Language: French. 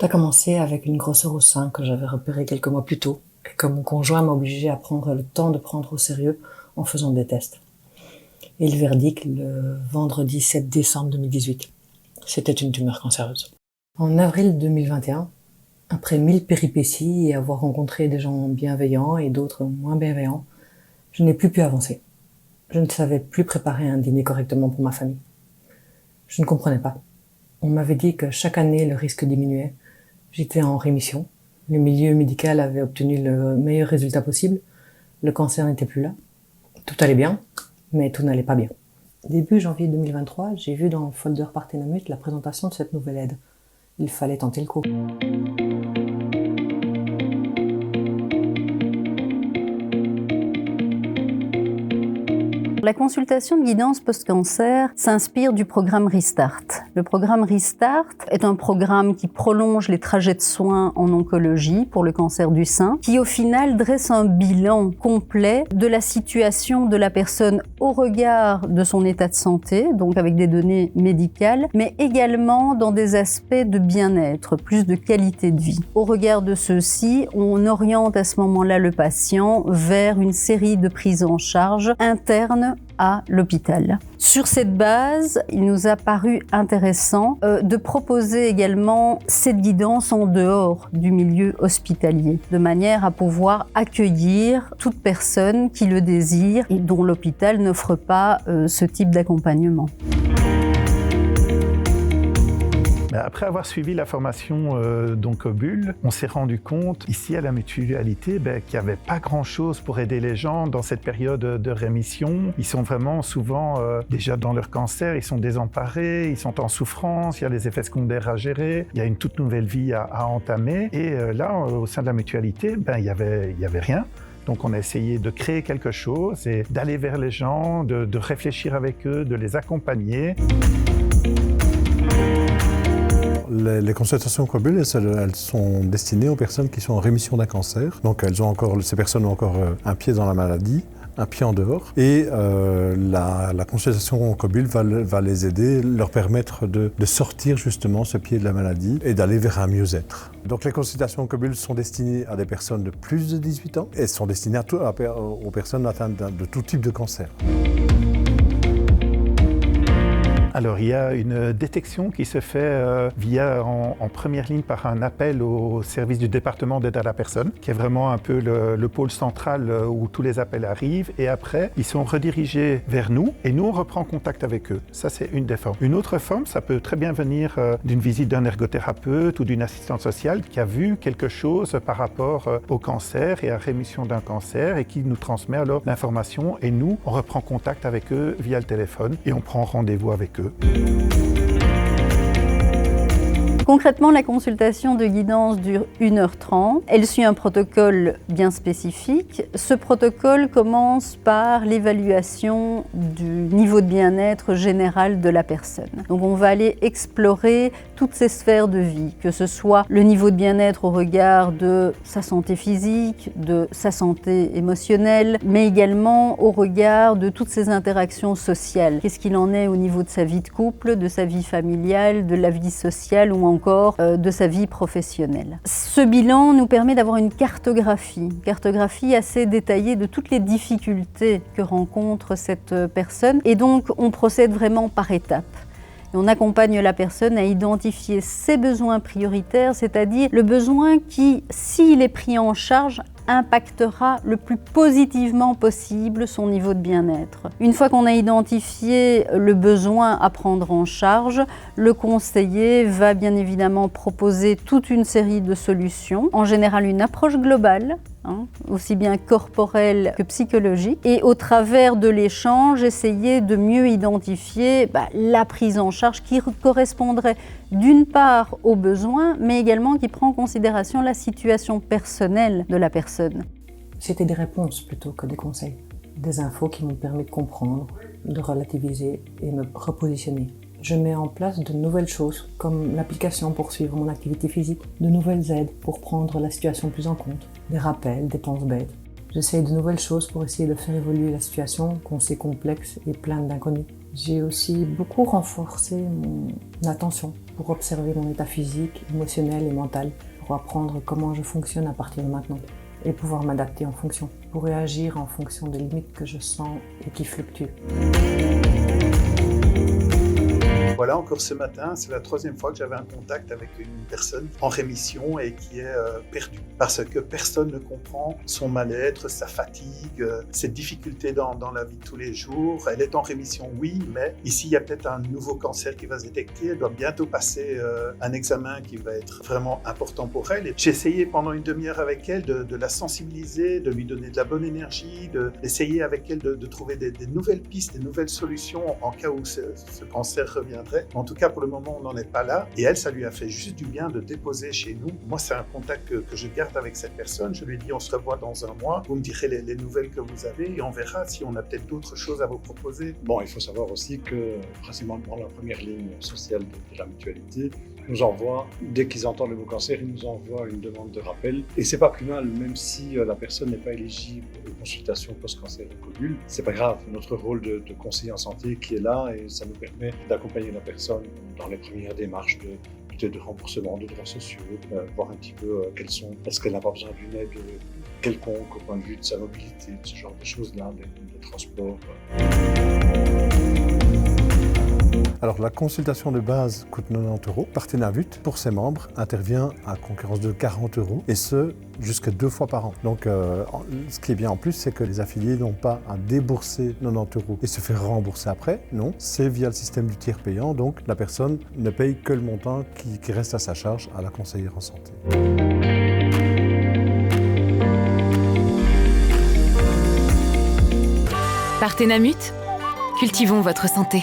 Ça a commencé avec une grosseur au sein que j'avais repérée quelques mois plus tôt et que mon conjoint m'a obligée à prendre le temps de prendre au sérieux en faisant des tests. Et le verdict le vendredi 7 décembre 2018. C'était une tumeur cancéreuse. En avril 2021, après 1000 péripéties et avoir rencontré des gens bienveillants et d'autres moins bienveillants, je n'ai plus pu avancer. Je ne savais plus préparer un dîner correctement pour ma famille. Je ne comprenais pas. On m'avait dit que chaque année, le risque diminuait. J'étais en rémission. Le milieu médical avait obtenu le meilleur résultat possible. Le cancer n'était plus là. Tout allait bien, mais tout n'allait pas bien. Début janvier 2023, j'ai vu dans le folder Parthénamut la présentation de cette nouvelle aide. Il fallait tenter le coup. La consultation de guidance post-cancer s'inspire du programme Restart. Le programme Restart est un programme qui prolonge les trajets de soins en oncologie pour le cancer du sein, qui au final dresse un bilan complet de la situation de la personne au regard de son état de santé, donc avec des données médicales, mais également dans des aspects de bien-être, plus de qualité de vie. Au regard de ceux-ci, on oriente à ce moment-là le patient vers une série de prises en charge internes à l'hôpital. Sur cette base, il nous a paru intéressant de proposer également cette guidance en dehors du milieu hospitalier, de manière à pouvoir accueillir toute personne qui le désire et dont l'hôpital n'offre pas ce type d'accompagnement. Après avoir suivi la formation d'Oncobul, on s'est rendu compte ici à la Mutualité qu'il n'y avait pas grand-chose pour aider les gens dans cette période de rémission. Ils sont vraiment souvent déjà dans leur cancer, ils sont désemparés, ils sont en souffrance, il y a les effets secondaires à gérer, il y a une toute nouvelle vie à entamer. Et là, au sein de la Mutualité, il y avait rien. Donc on a essayé de créer quelque chose et d'aller vers les gens, de réfléchir avec eux, de les accompagner. Les consultations Oncobul, elles sont destinées aux personnes qui sont en rémission d'un cancer. Donc ces personnes ont encore un pied dans la maladie, un pied en dehors. Et la consultation Oncobul va les aider, leur permettre de sortir justement ce pied de la maladie et d'aller vers un mieux-être. Donc les consultations Oncobul sont destinées à des personnes de plus de 18 ans et sont destinées aux personnes atteintes de tout type de cancer. Alors, il y a une détection qui se fait en première ligne par un appel au service du département d'aide à la personne, qui est vraiment un peu le pôle central où tous les appels arrivent. Et après, ils sont redirigés vers nous et nous, on reprend contact avec eux. Ça, c'est une des formes. Une autre forme, ça peut très bien venir d'une visite d'un ergothérapeute ou d'une assistante sociale qui a vu quelque chose par rapport au cancer et à la rémission d'un cancer et qui nous transmet alors l'information. Et nous, on reprend contact avec eux via le téléphone et on prend rendez-vous avec eux. Concrètement, la consultation de guidance dure 1h30. Elle suit un protocole bien spécifique. Ce protocole commence par l'évaluation du niveau de bien-être général de la personne. Donc on va aller explorer toutes ces sphères de vie, que ce soit le niveau de bien-être au regard de sa santé physique, de sa santé émotionnelle, mais également au regard de toutes ses interactions sociales. Qu'est-ce qu'il en est au niveau de sa vie de couple, de sa vie familiale, de la vie sociale ou encore de sa vie professionnelle. Ce bilan nous permet d'avoir une cartographie assez détaillée de toutes les difficultés que rencontre cette personne et donc on procède vraiment par étapes. Et on accompagne la personne à identifier ses besoins prioritaires, c'est-à-dire le besoin qui, s'il est pris en charge, impactera le plus positivement possible son niveau de bien-être. Une fois qu'on a identifié le besoin à prendre en charge, le conseiller va bien évidemment proposer toute une série de solutions, en général une approche globale, aussi bien corporelle que psychologique, et au travers de l'échange, essayer de mieux identifier la prise en charge qui correspondrait d'une part aux besoins, mais également qui prend en considération la situation personnelle de la personne. C'était des réponses plutôt que des conseils, des infos qui m'ont permis de comprendre, de relativiser et me repositionner. Je mets en place de nouvelles choses, comme l'application pour suivre mon activité physique, de nouvelles aides pour prendre la situation plus en compte, des rappels, des penses bêtes. J'essaye de nouvelles choses pour essayer de faire évoluer la situation qu'on sait complexe et pleine d'inconnus. J'ai aussi beaucoup renforcé mon attention pour observer mon état physique, émotionnel et mental, pour apprendre comment je fonctionne à partir de maintenant et pouvoir m'adapter en fonction, pour réagir en fonction des limites que je sens et qui fluctuent. Voilà, encore ce matin, c'est la 3e fois que j'avais un contact avec une personne en rémission et qui est perdue. Parce que personne ne comprend son mal-être, sa fatigue, ses difficultés dans la vie de tous les jours. Elle est en rémission, oui, mais ici, il y a peut-être un nouveau cancer qui va se détecter. Elle doit bientôt passer un examen qui va être vraiment important pour elle. Et j'ai essayé pendant une demi-heure avec elle de la sensibiliser, de lui donner de la bonne énergie, d'essayer avec elle de trouver des nouvelles pistes, des nouvelles solutions en cas où ce cancer reviendrait. En tout cas, pour le moment, on n'en est pas là. Et elle, ça lui a fait juste du bien de déposer chez nous. Moi, c'est un contact que je garde avec cette personne. Je lui ai dit, on se revoit dans un mois. Vous me direz les nouvelles que vous avez et on verra si on a peut-être d'autres choses à vous proposer. Bon, il faut savoir aussi que, principalement la première ligne sociale de la mutualité, nous envoie, dès qu'ils entendent le mot cancer, ils nous envoient une demande de rappel. Et c'est pas plus mal, même si la personne n'est pas éligible aux consultations post-cancer de Cobul. C'est pas grave, notre rôle de conseiller en santé qui est là et ça nous permet d'accompagner la personne dans les premières démarches de remboursement de droits sociaux, voir un petit peu quels sont, est-ce qu'elle n'a pas besoin d'une aide quelconque au point de vue de sa mobilité, de ce genre de choses-là, des transports. Alors la consultation de base coûte 90 €. Partenavut, pour ses membres, intervient à concurrence de 40 € et ce, jusqu'à 2 fois par an. Donc ce qui est bien en plus, c'est que les affiliés n'ont pas à débourser 90 € et se faire rembourser après. Non, c'est via le système du tiers payant, donc la personne ne paye que le montant qui reste à sa charge à la conseillère en santé. Partenamut, cultivons votre santé.